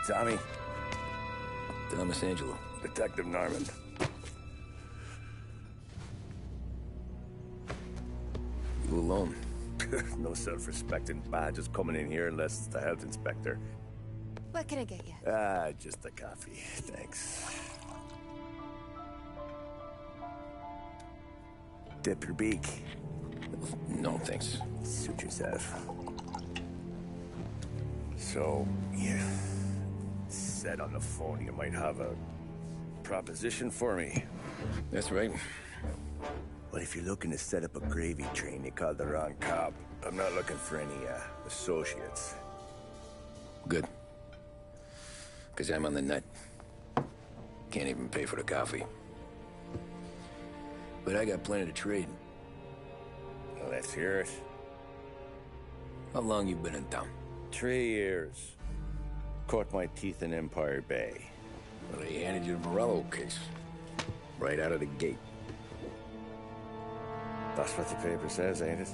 Tommy. Thomas Angelo. Detective Norman. You alone? No self-respecting badges coming in here unless it's the health inspector. What can I get you? Just a coffee. Thanks. Dip your beak. No, thanks. Suit yourself. So, you said on the phone you might have a proposition for me. That's right. Well, if you're looking to set up a gravy train, you called the wrong cop. I'm not looking for any, associates. Good. Because I'm on the nut. Can't even pay for the coffee. But I got plenty to trade. Well, let's hear it. How long you been in town? 3 years. Caught my teeth in Empire Bay. Well, they handed you the Morello case. Right out of the gate. That's what the paper says, ain't it?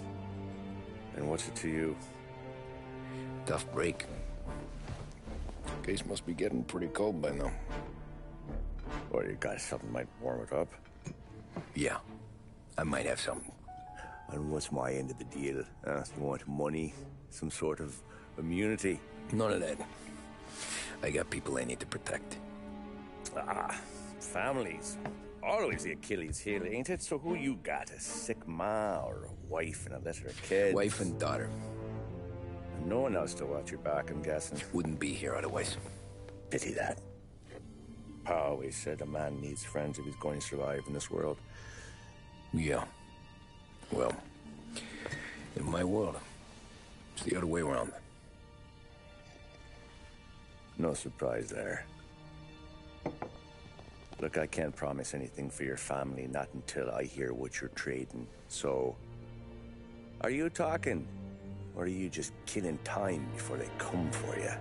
And what's it to you? Tough break. Case must be getting pretty cold by now. Or you got something might warm it up? Yeah, I might have something. And what's my end of the deal? You want money? Some sort of immunity? None of that. I got people I need to protect. Families. Always the Achilles heel, ain't it? So who you got? A sick ma or a wife and a litter of kids? Wife and daughter. And no one else to watch your back, I'm guessing. Wouldn't be here otherwise. Pity that. Pa always said a man needs friends if he's going to survive in this world. Yeah. Well, in my world, it's the other way around. No surprise there. Look, I can't promise anything for your family, not until I hear what you're trading. So, are you talking? Or are you just killing time before they come for you?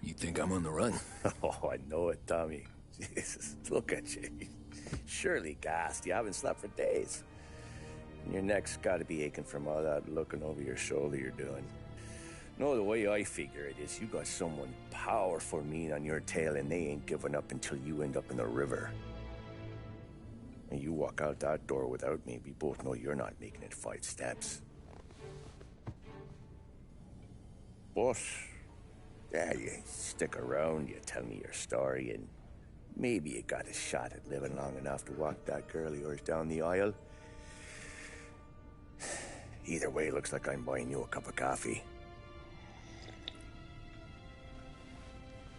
You think I'm on the run? Oh, I know it, Tommy. Jesus, look at you. Surely gassed. You haven't slept for days. And your neck's got to be aching from all that looking over your shoulder you're doing. No, the way I figure it is you got someone powerful mean on your tail and they ain't giving up until you end up in the river. And you walk out that door without me, we both know you're not making it 5 steps. But, yeah, you stick around, you tell me your story, and maybe you got a shot at living long enough to walk that girl of yours down the aisle. Either way, looks like I'm buying you a cup of coffee.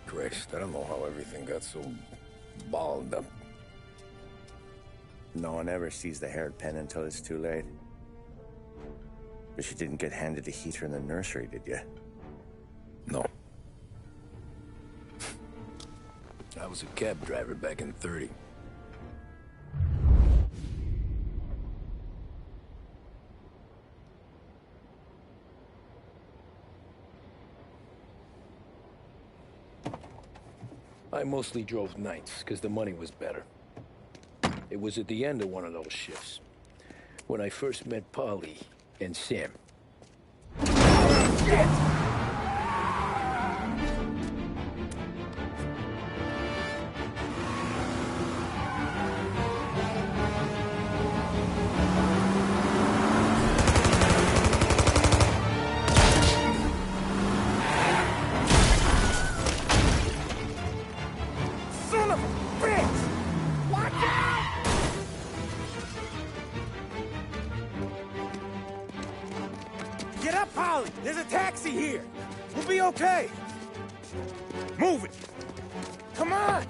Christ, I don't know how everything got so balled up. No one ever sees the haired pen until it's too late. But you didn't get handed a heater in the nursery, did you? No. I was a cab driver back in '30. I mostly drove nights, because the money was better. It was at the end of one of those shifts, when I first met Polly and Sam. Shit! Get up, Polly! There's a taxi here! We'll be okay! Move it! Come on!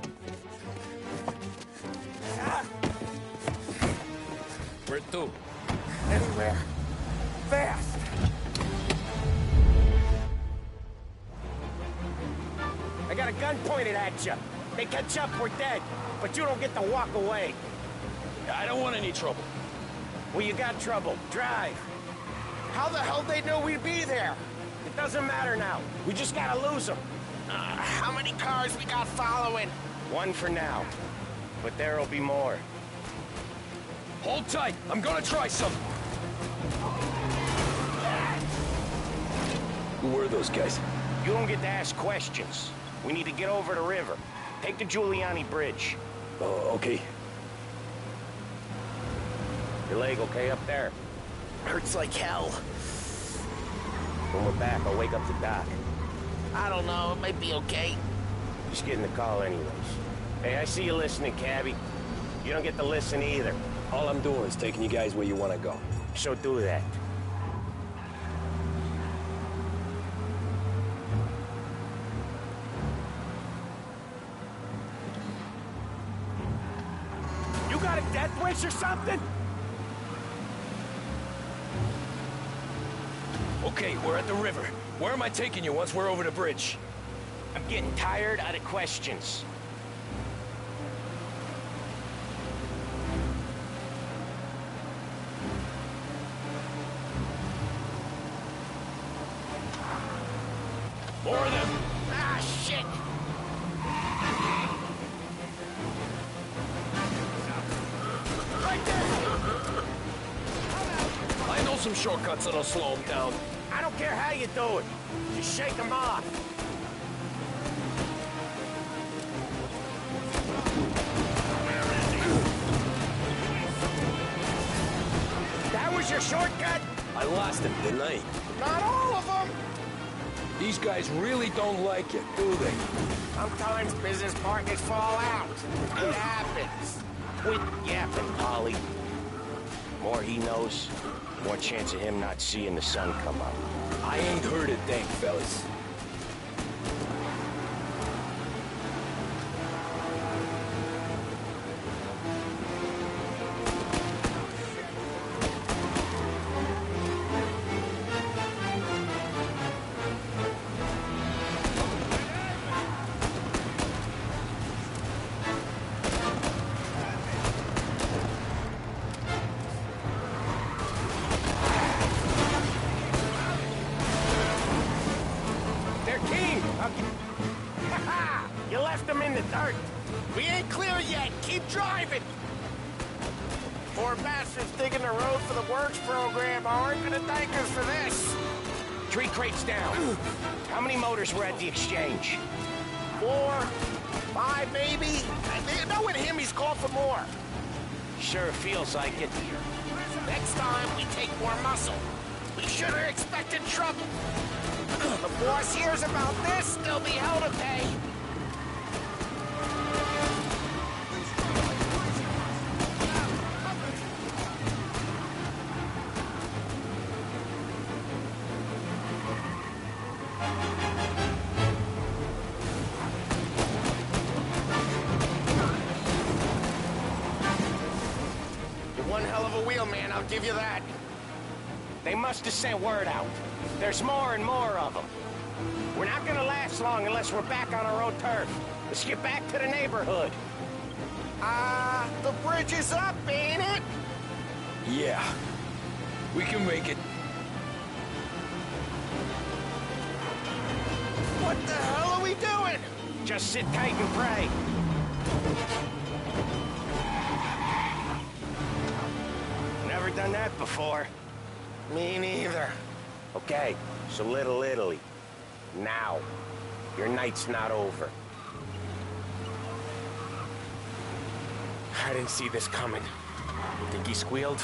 Where to? Anywhere. Fast! I got a gun pointed at you. They catch up, we're dead. But you don't get to walk away. I don't want any trouble. Well, you got trouble. Drive. How the hell they knew we'd be there? It doesn't matter now. We just gotta lose them. How many cars we got following? One for now. But there'll be more. Hold tight. I'm gonna try something. Who were those guys? You don't get to ask questions. We need to get over the river. Take the Giuliani Bridge. Oh, okay. Your leg okay up there? Hurts like hell. When we're back, I'll wake up the doc. I don't know, it might be okay. Just getting the call anyways. Hey, I see you listening, cabbie. You don't get to listen either. All I'm doing is taking you guys where you want to go. So do that. You got a death wish or something? Okay, we're at the river. Where am I taking you once we're over the bridge? I'm getting tired of the questions. More of them! Ah, shit! Right there! I know some shortcuts that'll slow them down. I don't care how you do it. Just shake them off. That was your shortcut? I lost him, didn't I? Not all of them. These guys really don't like it, do they? Sometimes business partners fall out. It happens. Quit yapping, Polly. More he knows, more chance of him not seeing the sun come up. I ain't heard a thing, fellas. You left them in the dirt. We ain't clear yet. Keep driving. Poor bastards digging the road for the works program aren't gonna thank us for this. 3 crates down. How many motors were at the exchange? 4, 5 maybe. I know with him he's called for more. Sure feels like it. Next time we take more muscle. We should have expected trouble. The boss hears about this, there'll be hell to pay. You're one hell of a wheelman, I'll give you that. They must have sent word out. There's more and more of them. We're not gonna last long unless we're back on our own turf. Let's get back to the neighborhood. The bridge is up, ain't it? Yeah. We can make it. What the hell are we doing? Just sit tight and pray. Never done that before. Me neither. Okay, so Little Italy. Now. Your night's not over. I didn't see this coming. You think he squealed?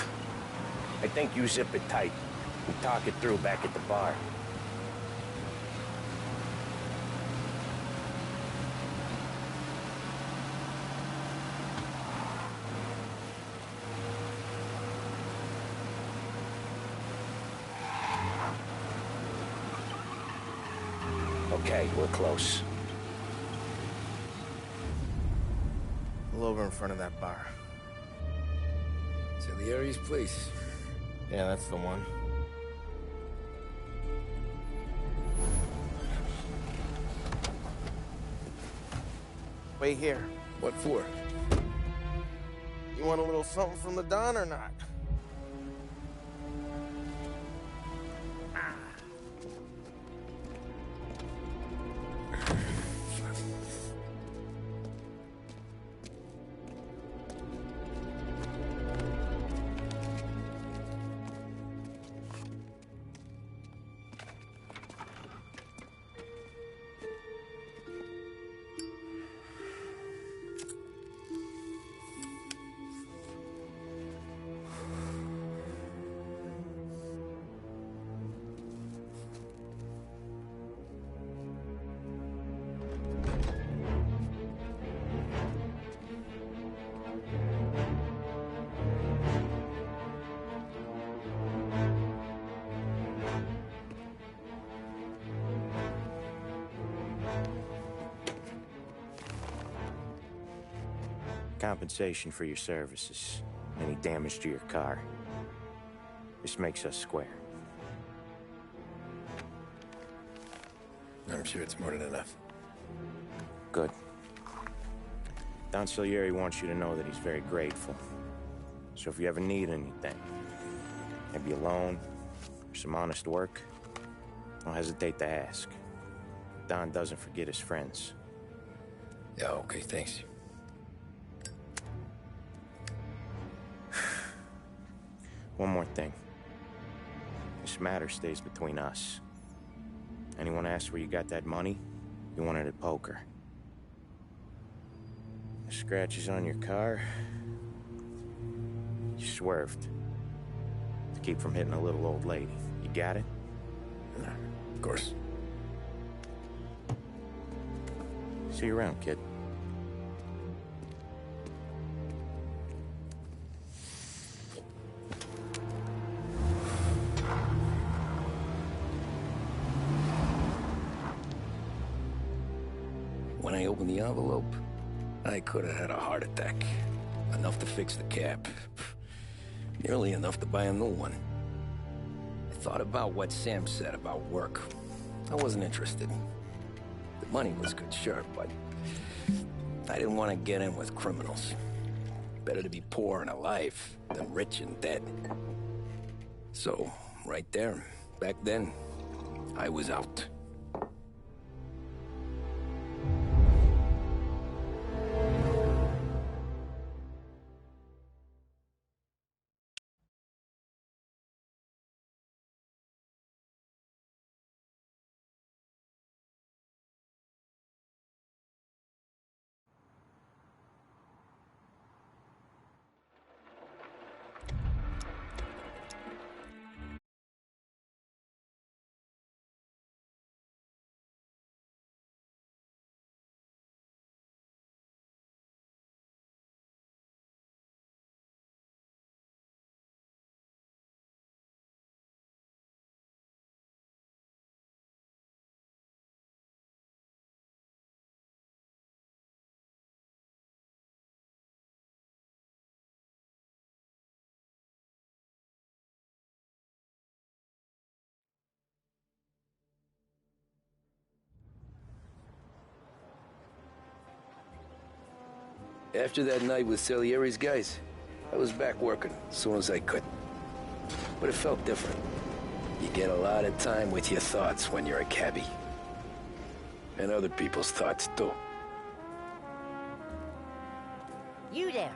I think you zip it tight and talk it through back at the bar. Okay, we're close. Pull over in front of that bar. Salieri's place. Yeah, that's the one. Wait here. What for? You want a little something from the Don or not? Compensation for your services. Any damage to your car. This makes us square. I'm sure it's more than enough. Good. Don Salieri wants you to know that he's very grateful. So if you ever need anything, maybe a loan, or some honest work, don't hesitate to ask. Don doesn't forget his friends. Yeah, okay, thanks. One more thing. This matter stays between us. Anyone asks where you got that money, you want it at poker. The scratches on your car, you swerved. To keep from hitting a little old lady. You got it? Of course. See you around, kid. When I opened the envelope, I could have had a heart attack. Enough to fix the cap. Nearly enough to buy a new one. I thought about what Sam said about work. I wasn't interested. The money was good, sure, but I didn't want to get in with criminals. Better to be poor and alive than rich and dead. So, right there, back then, I was out. After that night with Salieri's guys, I was back working as soon as I could. But it felt different. You get a lot of time with your thoughts when you're a cabbie. And other people's thoughts, too. You there,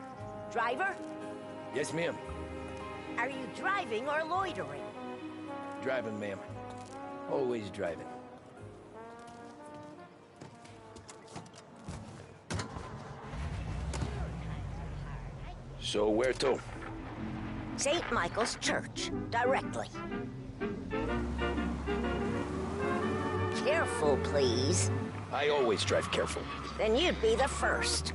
driver? Yes, ma'am. Are you driving or loitering? Driving, ma'am. Always driving. So where to? St. Michael's Church, directly. Careful, please. I always drive careful. Then you'd be the first.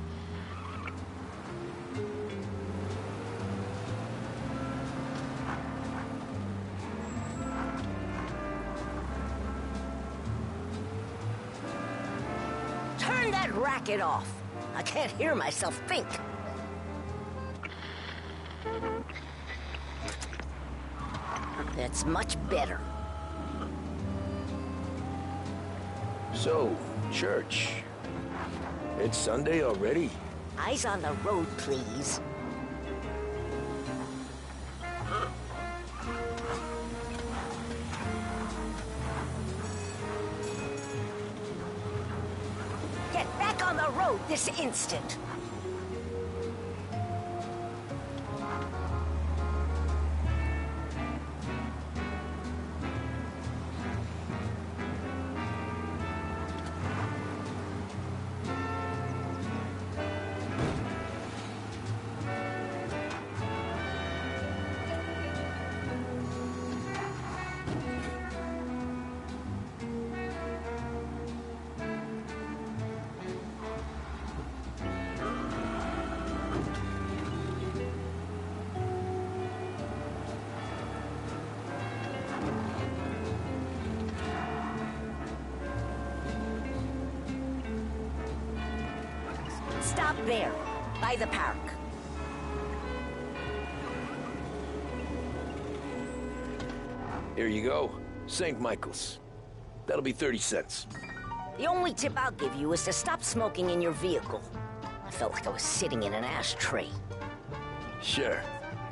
Turn that racket off. I can't hear myself think. That's much better. So, church. It's Sunday already? Eyes on the road, please. Get back on the road this instant. Stop there. by the park. Here you go. St. Michael's. That'll be 30 cents. The only tip I'll give you is to stop smoking in your vehicle. I felt like I was sitting in an ashtray. Sure.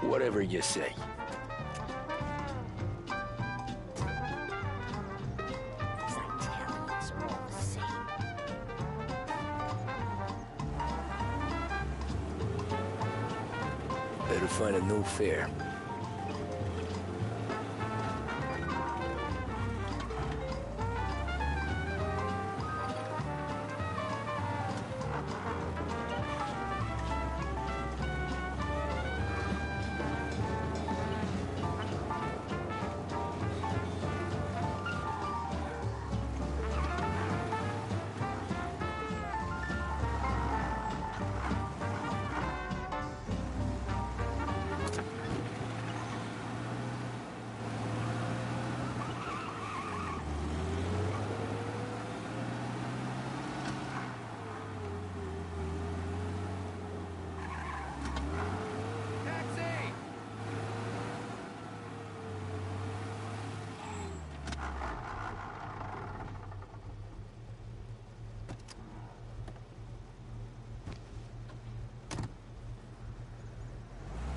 Whatever you say. These Italians are all the same. Better find a new fare.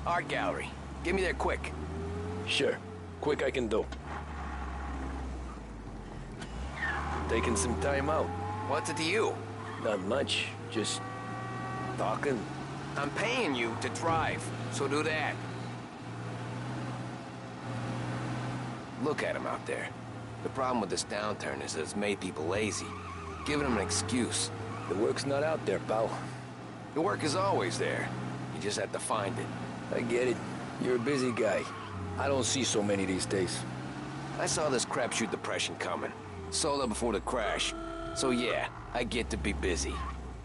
Art gallery. Get me there quick. Sure. Quick I can do. Taking some time out. What's it to you? Not much. Just talking. I'm paying you to drive, so do that. Look at him out there. The problem with this downturn is that it's made people lazy, giving them an excuse. The work's not out there, pal. The work is always there. You just have to find it. I get it. You're a busy guy. I don't see so many these days. I saw this crapshoot depression coming. Sold up before the crash. So yeah, I get to be busy.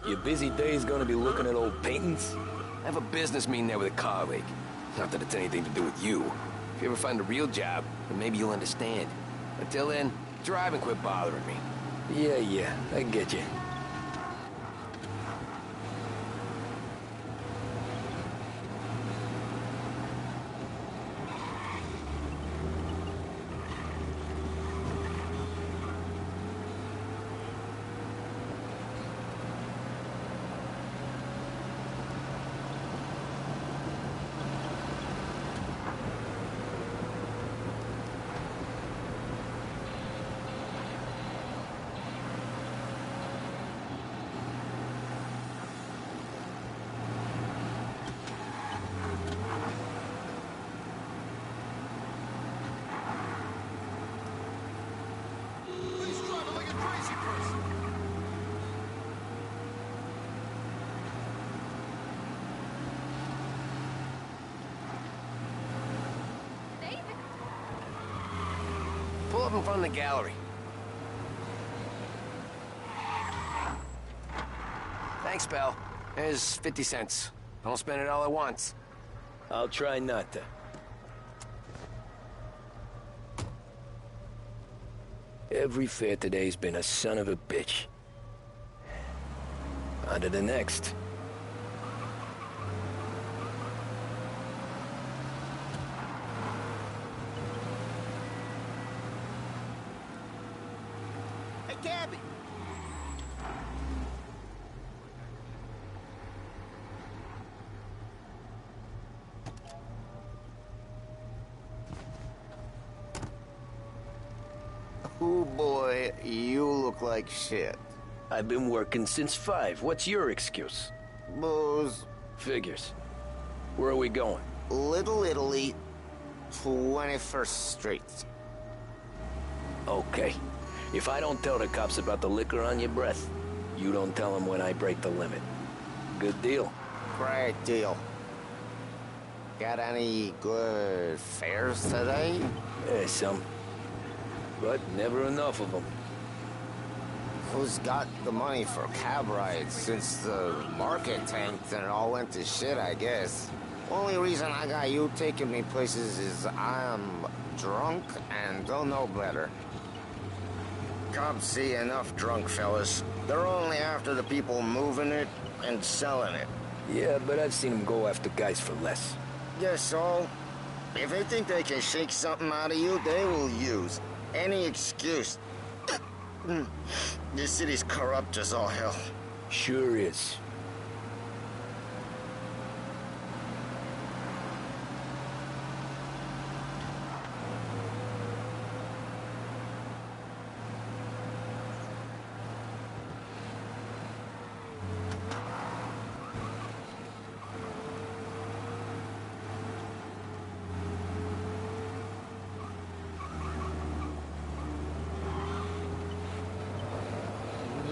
Your busy day's gonna be looking at old paintings? I have a business meeting there with a colleague. Not that it's anything to do with you. If you ever find a real job, then maybe you'll understand. Until then, drive and quit bothering me. Yeah, I get you. Pull up in front of the gallery. Thanks, pal. There's 50 cents. Don't spend it all at once. I'll try not to. Every fair today's been a son of a bitch. On to the next. Hey, Gabby! Oh boy, you look like shit. I've been working since 5. What's your excuse? Booze, Figures. Where are we going? Little Italy, 21st Street. Okay. If I don't tell the cops about the liquor on your breath, you don't tell them when I break the limit. Good deal. Great deal. Got any good fares today? Some. But never enough of them. Who's got the money for cab rides since the market tanked and it all went to shit, I guess? Only reason I got you taking me places is I'm drunk and don't know better. Cops see enough drunk fellas. They're only after the people moving it and selling it. Yeah, but I've seen him go after guys for less. Yes, so if they think they can shake something out of you, they will use any excuse. This city's corrupt as all hell. Sure is.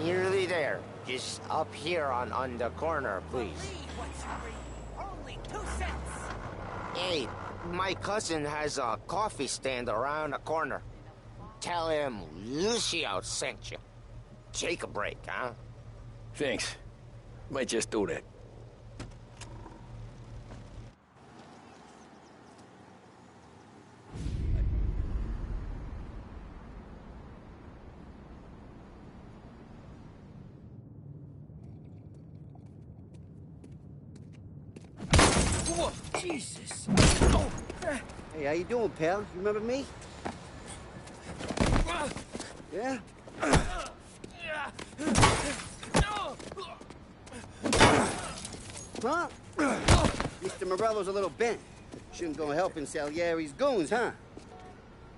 Nearly there. Just up here on the corner, please. Only 2 cents. Hey, my cousin has a coffee stand around the corner. Tell him Lucio sent you. Take a break, huh? Thanks. Might just do that. Whoa, Jesus. Hey, how you doing, pal? You remember me? Yeah? Huh? Mr. Morello's a little bent. Shouldn't go helping Salieri's goons, huh?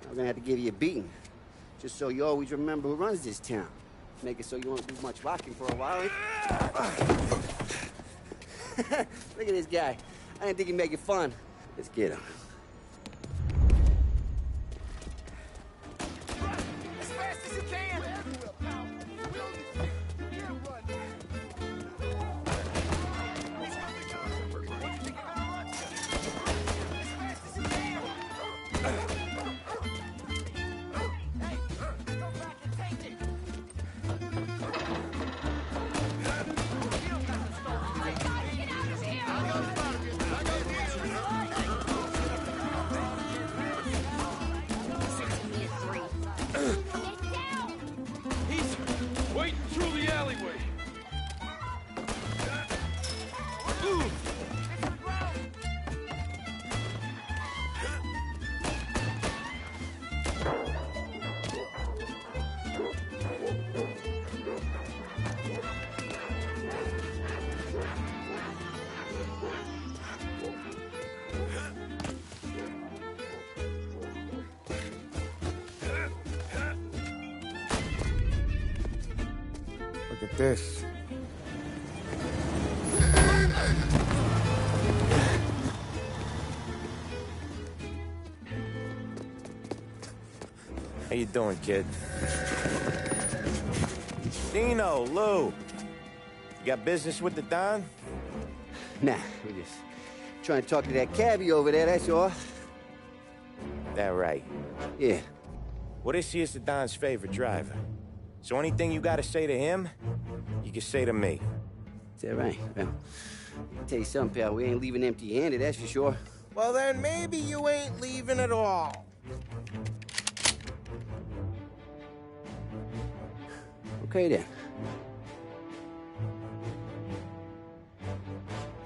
I'm gonna have to give you a beating. Just so you always remember who runs this town. Make it so you won't do much rocking for a while. Look at this guy. I didn't think he'd make it fun. Let's get him. As fast as you can. Wait through the alleyway. Look at this. How you doing, kid? Dino, Lou. You got business with the Don? Nah, we're just trying to talk to that cabbie over there, that's all. That right. Yeah. Well, this here's the Don's favorite driver. So anything you gotta say to him, you can say to me. Is that right? Well, I can tell you something, pal. We ain't leaving empty-handed, that's for sure. Well, then maybe you ain't leaving at all. Okay, then.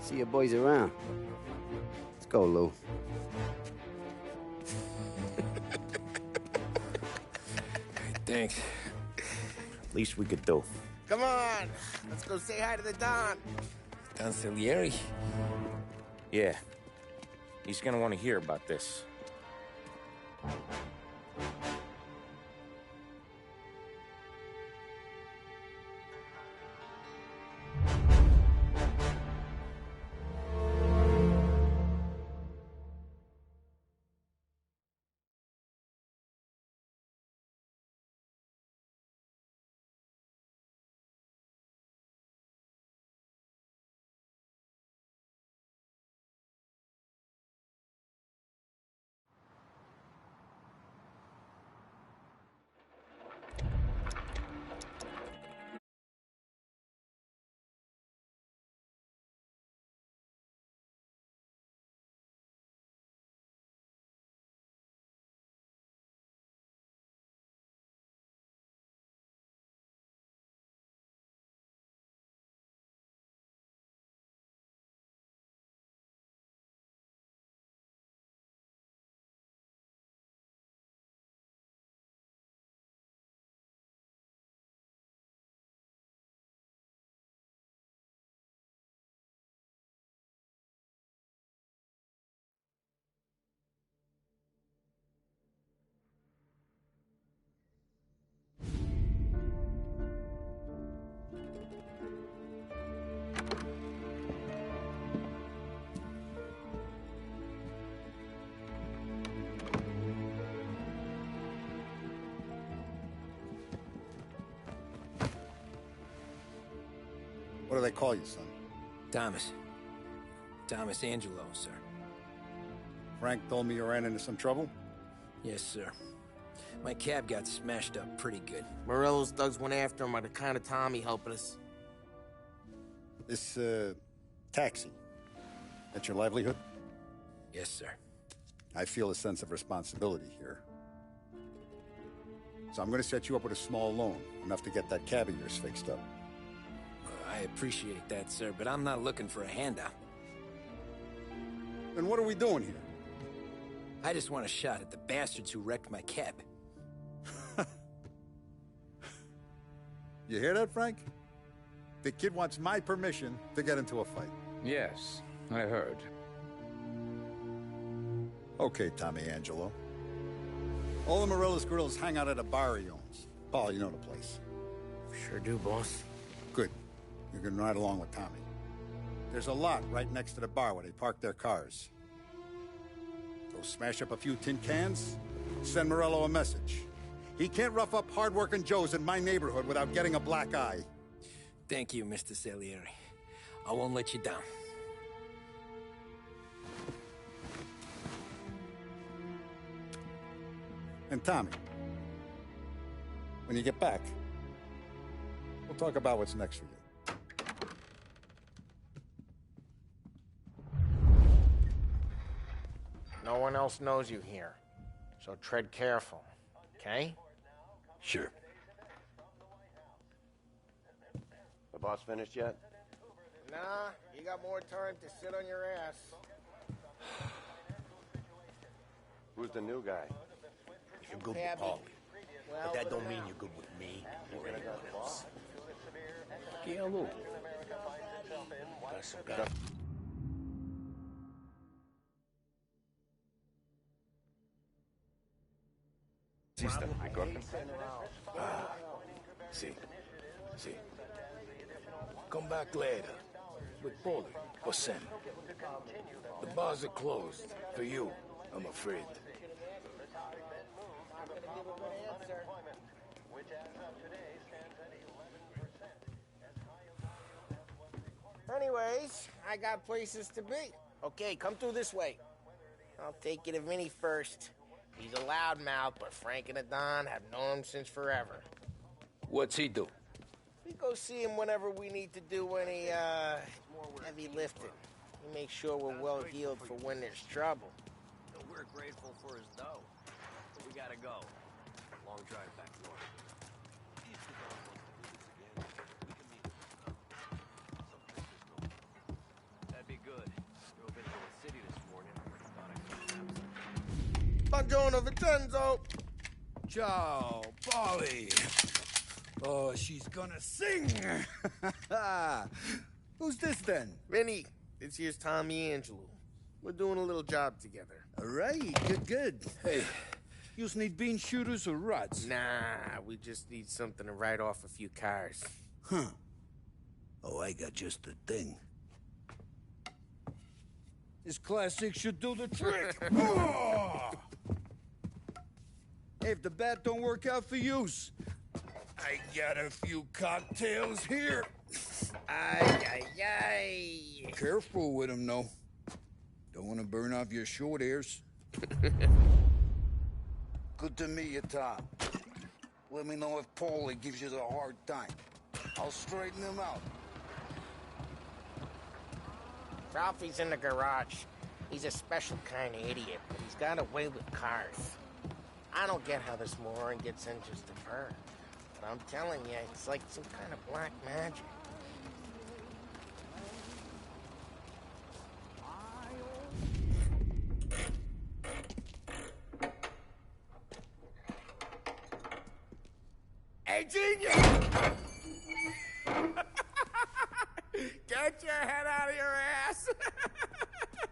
See your boys around. Let's go, Lou. Thanks. Least we could do. Come on, let's go say hi to the Don. Don Salieri? Yeah. He's gonna want to hear about this. What do they call you, son? Thomas. Thomas Angelo, sir. Frank told me you ran into some trouble? Yes, sir. My cab got smashed up pretty good. Morello's thugs went after him by the kind of Tommy helping us. This, taxi. That's your livelihood? Yes, sir. I feel a sense of responsibility here. So I'm gonna set you up with a small loan, enough to get that cab of yours fixed up. I appreciate that, sir, but I'm not looking for a handout. Then what are we doing here? I just want a shot at the bastards who wrecked my cab. You hear that, Frank? The kid wants my permission to get into a fight. Yes, I heard. Okay, Tommy Angelo. All the Morello's girls hang out at a bar he owns. Paul, you know the place. Sure do, boss. Good. You can ride along with Tommy. There's a lot right next to the bar where they park their cars. Go smash up a few tin cans, send Morello a message. He can't rough up hard-working Joes in my neighborhood without getting a black eye. Thank you, Mr. Salieri. I won't let you down. And Tommy, when you get back, we'll talk about what's next for you. No one else knows you here, so tread careful, okay? Sure. The boss finished yet? Nah, you got more time to sit on your ass. Who's the new guy? You're good Cabby. with Paulie. Well, But that don't mean you're good with me or anyone else. Que é louco? Got some guy. System, ricordo. See. Come back later. With Paulie or Sam. The bars are closed. For you, I'm afraid. Anyways, I got places to be. Okay, come through this way. I'll take you to Vinny first. He's a loudmouth, but Frank and the Don have known him since forever. What's he do? We go see him whenever we need to do any, heavy lifting. He makes sure we're well heeled for when there's trouble. We're grateful for his dough, but we gotta go. Long drive back north. That'd be good. Drove into the city this morning. Buongiorno, Vincenzo! Ciao, Paulie. Oh, she's gonna sing. Who's this then? Vinny, this here's Tommy Angelo. We're doing a little job together. All right, good. Hey, you need bean shooters or rods? Nah, we just need something to write off a few cars. Huh. Oh, I got just the thing. This classic should do the trick. Oh! Hey, if the bat don't work out for use, I got a few cocktails here. Ay. Careful with them, though. Don't want to burn off your short hairs. Good to meet you, Tom. Let me know if Paulie gives you the hard time. I'll straighten him out. Ralphie's in the garage. He's a special kind of idiot, but he's got a way with cars. I don't get how this moron gets in just a bird. But I'm telling you, it's like some kind of black magic. Hey, genius! Get your head out of your ass!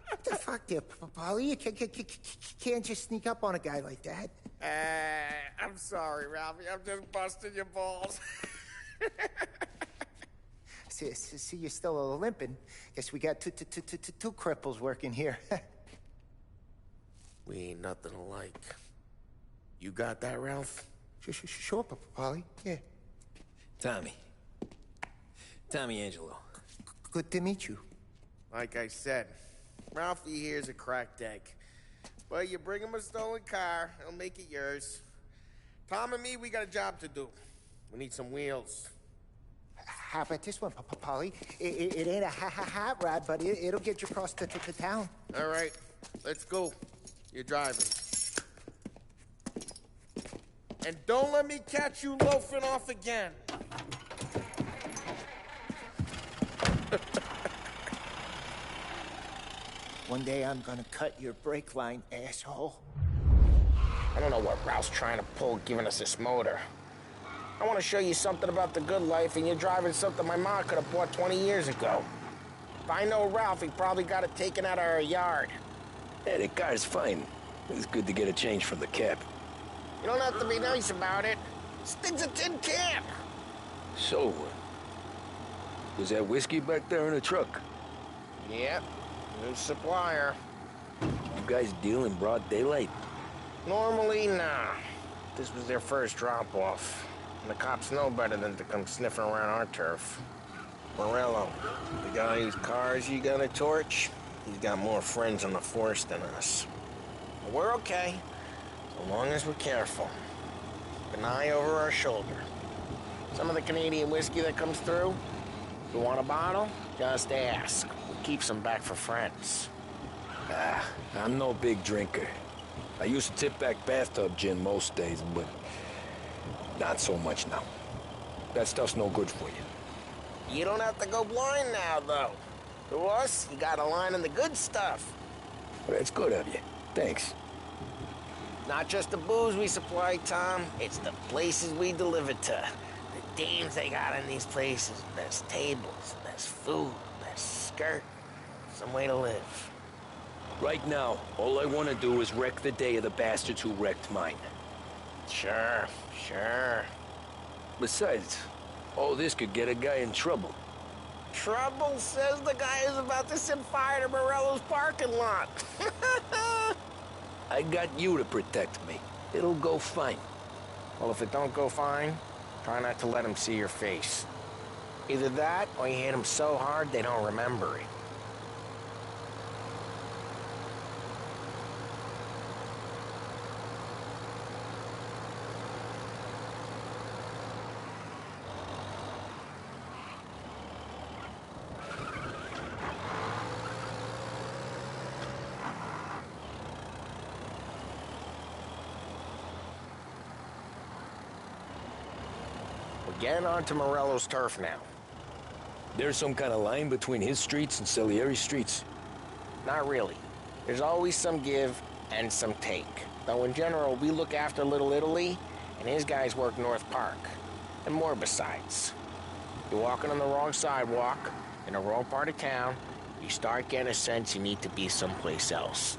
What the fuck there, Paulie? You can't just sneak up on a guy like that. I'm sorry, Ralphie. I'm just busting your balls. See, you're still limping. Guess we got two cripples working here. We ain't nothing alike. You got that, Ralph? Sure, Paulie. Yeah. Tommy Angelo. Good to meet you. Like I said, Ralphie here's a cracked egg. But you bring him a stolen car, he'll make it yours. Tom and me, we got a job to do. We need some wheels. How about this one, Polly? It ain't a hot rod, but it'll get you across to town. All right, let's go. You're driving. And don't let me catch you loafing off again. One day I'm gonna cut your brake line, asshole. I don't know what Ralph's trying to pull giving us this motor. I want to show you something about the good life, and you're driving something my mom could have bought 20 years ago. If I know Ralph, he probably got it taken out of our yard. Yeah, the car's fine. It's good to get a change from the cab. You don't have to be nice about it. This thing's a tin can. So, was that whiskey back there in the truck? Yep, new supplier. You guys deal in broad daylight? Normally, nah. This was their first drop-off. And the cops know better than to come sniffing around our turf. Morello, the guy whose cars you gonna torch, he's got more friends on the force than us. But we're okay, so long as we're careful. Keep an eye over our shoulder. Some of the Canadian whiskey that comes through, if you want a bottle, just ask. We'll keep some back for friends. I'm no big drinker. I used to tip back bathtub gin most days, but not so much now. That stuff's no good for you. You don't have to go blind now, though. To us, you got a line in the good stuff. Well, that's good of you. Thanks. Not just the booze we supply, Tom. It's the places we deliver to. The dames they got in these places. Best tables, best food, best skirt. Some way to live. Right now, all I want to do is wreck the day of the bastards who wrecked mine. Sure. Besides, all this could get a guy in trouble. Trouble, says the guy who's about to set fire to Morello's parking lot. I got you to protect me. It'll go fine. Well, if it don't go fine, try not to let him see your face. Either that, or you hit them so hard they don't remember it. We're getting onto Morello's turf now. There's some kind of line between his streets and Salieri's streets? Not really. There's always some give and some take. Though in general, we look after Little Italy, and his guys work North Park. And more besides. You're walking on the wrong sidewalk, in the wrong part of town, you start getting a sense you need to be someplace else.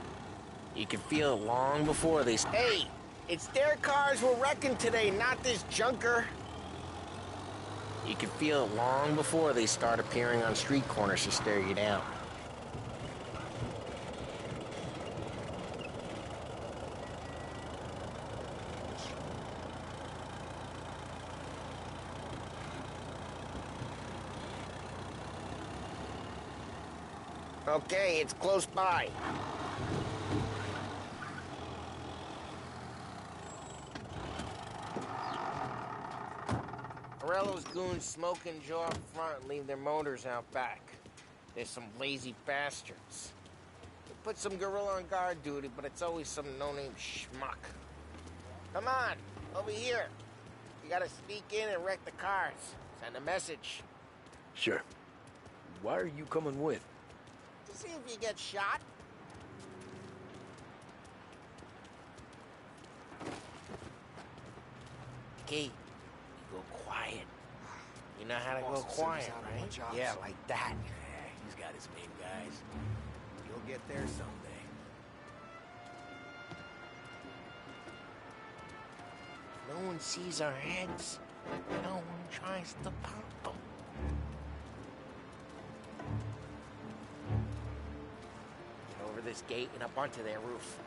You can feel it long before they say, "Hey, it's their cars we're wrecking today, not this junker." You can feel it long before they start appearing on street corners to stare you down. Okay, it's close by. Morello's goons smoke and jaw up front and leave their motors out back. They're some lazy bastards. They put some gorilla on guard duty, but it's always some no-name schmuck. Come on, over here. You gotta sneak in and wreck the cars. Send a message. Sure. Why are you coming with? To see if you get shot. Okay, you go quiet. You know how to go quiet, right? Yeah, like that. He's got his main guys. You'll get there someday. No one sees our heads. No one tries to pop them. Get over this gate and up onto their roof.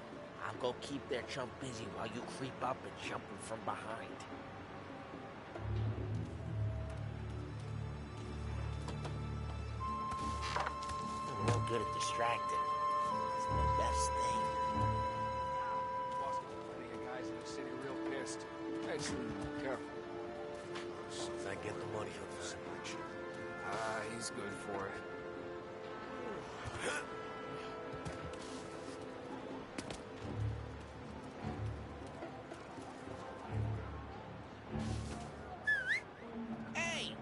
I'll go keep their chump busy while you creep up and jump him from behind. good at distracting. It's the best thing. Boss got plenty of guys in the city real pissed. Actually, careful. As soon as I get the money, he'll do some weird shit. Ah, he's good for it. Hey!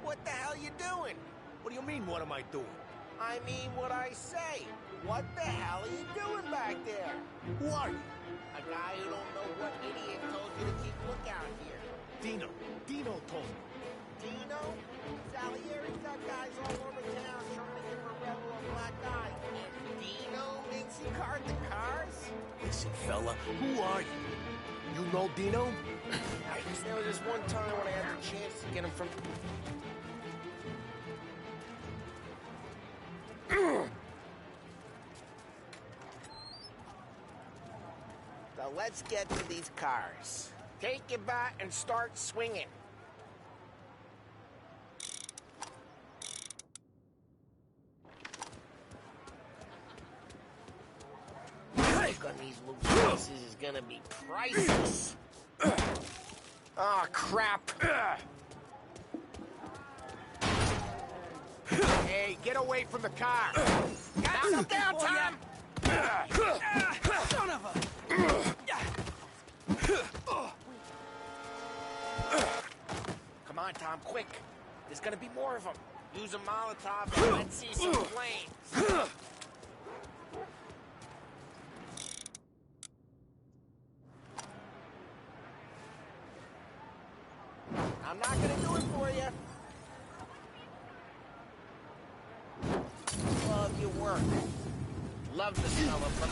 What the hell you doing? What do you mean, what am I doing? I mean what I say. What the hell are you doing back there? Who are you? A guy who don't know what idiot told you to keep lookout here. Dino. Dino told me. Dino? Salieri's got guys all over town trying to give Morello a black eye. And Dino makes you cart the cars? Listen, fella, who are you? You know Dino? There was this one time when I had the chance to get him from... So let's get to these cars. Take your bat and start swinging. Look on these loose pieces is gonna be priceless. Oh, crap. Hey, get away from the car! Knock him down, Tom! Son of a... Come on, Tom, quick. There's gonna be more of them. Use a Molotov and let's see some flames. I'm not gonna do it for you. Love your work. Love the smell of from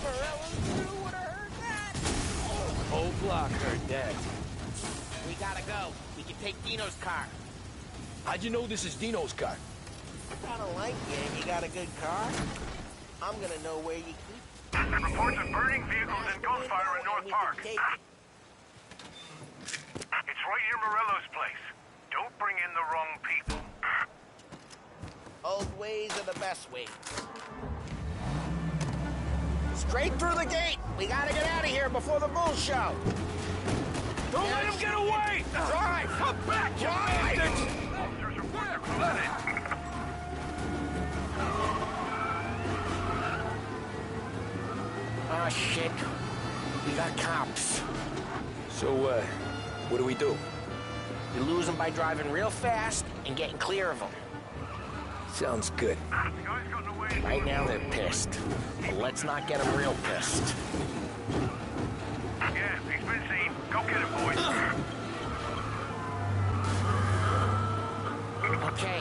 Morella's crew would have heard that. Whole block heard that. We gotta go. We can take Dino's car. How'd you know this is Dino's car? I don't like you and you got a good car. I'm gonna know where you keep. Reports of burning vehicles and gunfire in North Park. It's right near Morello's place. Don't bring in the wrong people. Old ways are the best ways. Straight through the gate. We gotta get out of here before the bull show. Don't let him get away! Drive! Come back, you Drive! bastards! Officers report they're closing in. Oh, shit. We got cops. So, what do we do? You lose them by driving real fast and getting clear of them. Sounds good. The guy's gotten away. Right now they're pissed. But let's not get them real pissed. Yeah, he's been seen. Go get him, boys. Okay,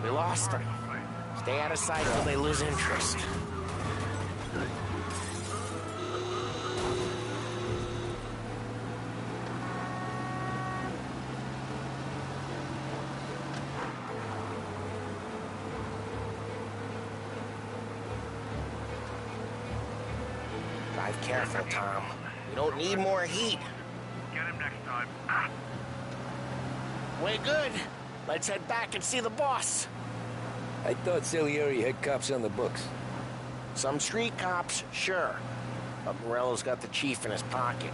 we lost them. Stay out of sight till they lose interest. Drive careful, Tom. We don't need more heat. Get him next time. We're good. Let's head back and see the boss. I thought Salieri had cops on the books. Some street cops, sure. But Morello's got the chief in his pocket.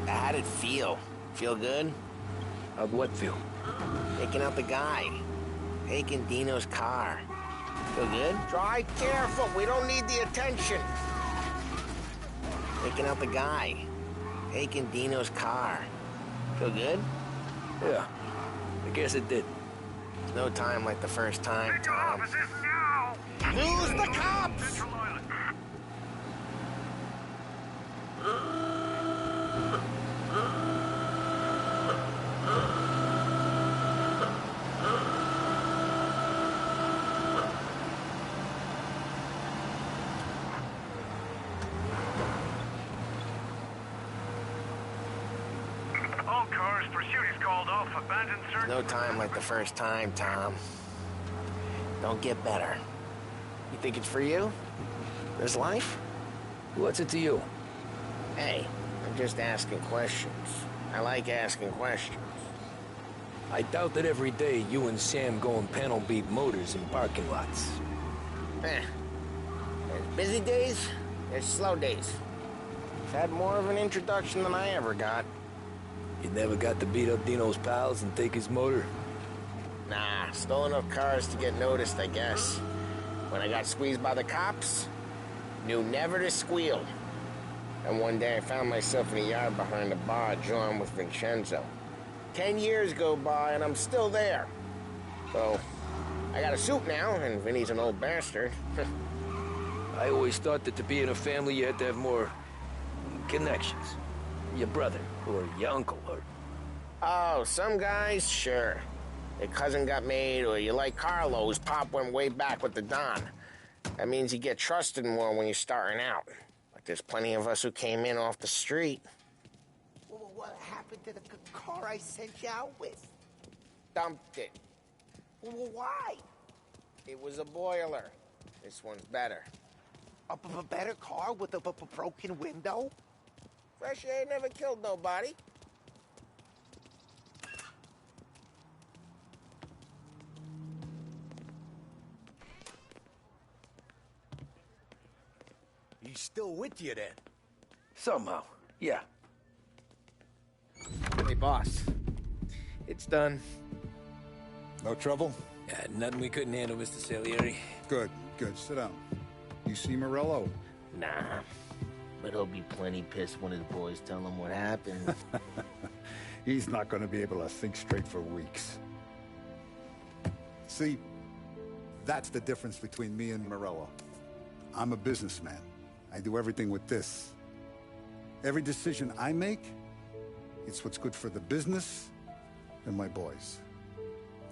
How'd it feel? Feel good? How'd what feel? Taking out the guy. Taking Dino's car. Feel good? Drive careful. We don't need the attention. Taking out the guy. Taking Dino's car. Feel good? Yeah, I guess it did. No time like the first time, Take your Tom. offices now! Lose the cops! Central Island. All cars, pursuit is called off. Abandoned search. No time like the first time, Tom. Don't get better. You think it's for you? This life? What's it to you? Hey, I'm just asking questions. I like asking questions. I doubt that every day you and Sam go and panel beat motors in parking lots. There's busy days, there's slow days. Had more of an introduction than I ever got. You never got to beat up Dino's pals and take his motor? Nah, stole enough cars to get noticed, I guess. When I got squeezed by the cops, knew never to squeal. And one day I found myself in a yard behind a bar drawn with Vincenzo. 10 years go by and I'm still there. So, I got a suit now, and Vinny's an old bastard. I always thought that to be in a family you had to have more connections. Your brother, or your uncle, or... Oh, some guys, sure. Your cousin got made, or you like Carlos, Pop went way back with the Don. That means you get trusted more when you're starting out. But there's plenty of us who came in off the street. Well, what happened to the car I sent you out with? Dumped it. Well, why? It was a boiler. This one's better. A better car with a broken window? Fresh air never killed nobody. He's still with you then? Somehow, yeah. Hey, boss. It's done. No trouble? Nothing we couldn't handle, Mr. Salieri. Good, good. Sit down. You see Morello? Nah. But he'll be plenty pissed when his boys tell him what happened. He's not going to be able to think straight for weeks. See, that's the difference between me and Morello. I'm a businessman. I do everything with this. Every decision I make, it's what's good for the business and my boys.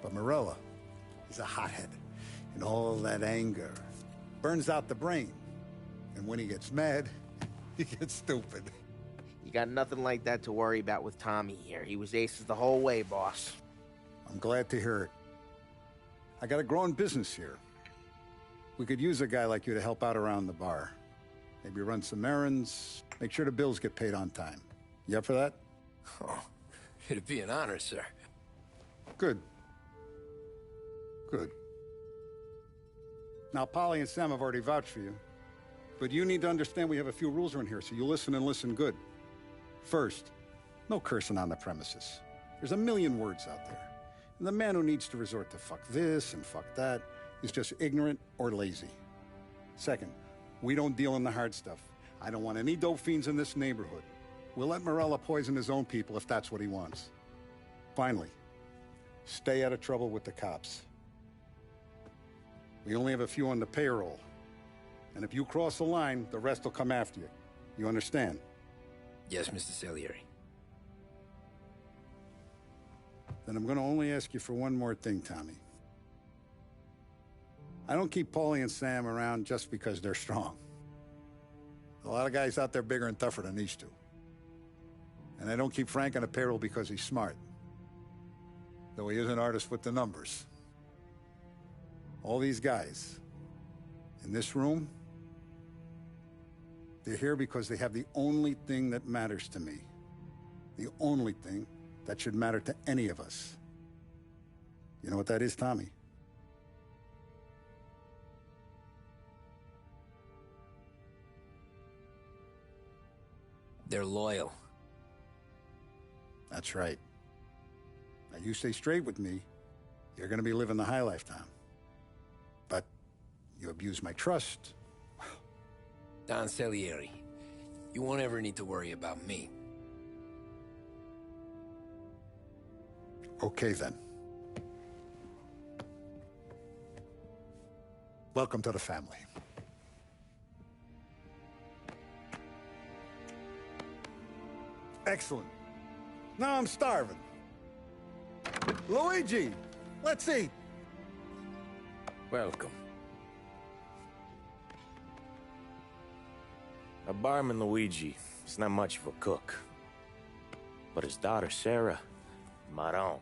But Morello, he's a hothead. And all that anger burns out the brain. And when he gets mad, he gets stupid. You got nothing like that to worry about with Tommy here. He was aces the whole way, boss. I'm glad to hear it. I got a growing business here. We could use a guy like you to help out around the bar. Maybe run some errands, make sure the bills get paid on time. You up for that? Oh, it'd be an honor, sir. Good. Good. Now, Polly and Sam have already vouched for you. But you need to understand we have a few rules around here, so you listen and listen good. First, no cursing on the premises. There's a million words out there. And the man who needs to resort to fuck this and fuck that is just ignorant or lazy. Second, we don't deal in the hard stuff. I don't want any dope fiends in this neighborhood. We'll let Morello poison his own people if that's what he wants. Finally, stay out of trouble with the cops. We only have a few on the payroll. And if you cross the line, the rest will come after you. You understand? Yes, Mr. Salieri. Then I'm going to only ask you for one more thing, Tommy. I don't keep Paulie and Sam around just because they're strong. A lot of guys out there bigger and tougher than these two. And I don't keep Frank on the payroll because he's smart. Though he is an artist with the numbers. All these guys in this room, they're here because they have the only thing that matters to me. The only thing that should matter to any of us. You know what that is, Tommy? They're loyal. That's right. Now, you stay straight with me, you're gonna be living the high lifetime. But you abuse my trust. Don Salieri, you won't ever need to worry about me. Okay, then. Welcome to the family. Excellent. Now I'm starving. Luigi, let's eat. Welcome. A barman, Luigi, is not much of a cook. But his daughter, Sarah, Maron.